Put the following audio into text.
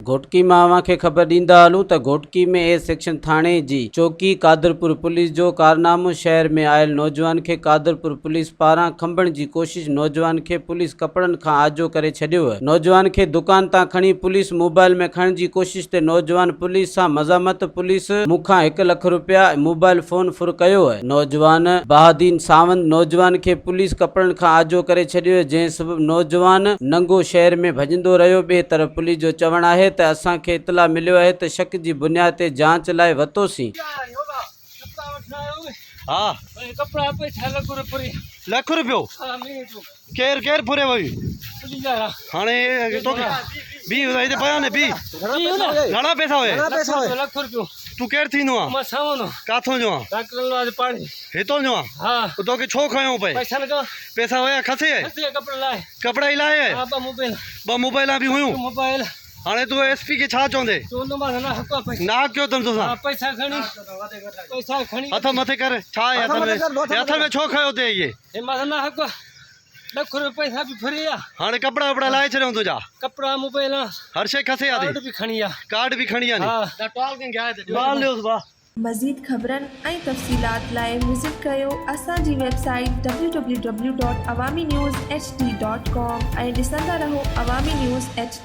घोटकी मां खे ख़बर ॾींदा हलूं त घोटकी में ए सेक्शन थाणे जी चौकी कादरपुर पुलिस जो कारनामो। शहर में आयल नौजवान खे कादरपुर पुलिस पारां खंभण जी कोशिश। नौजवान खे पुलिस कपड़न खां आजो करे छॾियो है। नौजवान खे दुकान तां खणी पुलिस मोबाइल में खणण जी कोशिश ते नौजवान पुलिस सां मज़ामत। पुलिस मूंखां 1 लाख रुपया मोबाइल फोन फुर कयो है। नौजवान बहादीन सावंत नौजवान खे पुलिस कपड़न खां आजो करे छॾियो है, जंहिं सबब नौजवान नंगो शहर में भजंदो रहियो। ॿिए तरफ़ पुलिस जो चवण आहे त असांखे इतला मिलियो आहे त शक जी बुनियाद ते जांच लाइ वरितोसीं। हाँ कपड़ा पैसा लाख रुपयो केर केर पूरे वही हाणे तो बी इते बयान बी घणा पैसा होए लाख रुपयो तू केर थींदो आ मां सावनो काथों जो आ डॉक्टर पानी हितों जो आ हां तो के छो खयो पे पैसा लगा पैसा होया खसे कपड़ा लाए कपड़ा ही लाए हां मोबाइल ब मोबाइल भी हुयूं मोबाइल हाणे तू एसपी के छा चोंदे चोंदो मां ना हक पैसा ना क्यों तुम तो पैसा खणी हथ मथे कर छा है हथ में छो खयो ते ये ए मां ना हक लाख रुपया पैसा भी फ्री आ हाणे कपड़ा वपड़ा लाए छड़ो तुजा कपड़ा मोबाइल हर शे खसे आ कार्ड भी खणी आ कार्ड भी खणी आ नी हां टॉल के गया थे बाल लियोस बा मज़ीद ख़बरन ऐं तफ़सीलात लाइ विज़िट कयो असांजी वेबसाइट www.awamiNewsHD.com ऐं ॾिसंदा रहो अवामी न्यूज़ HD।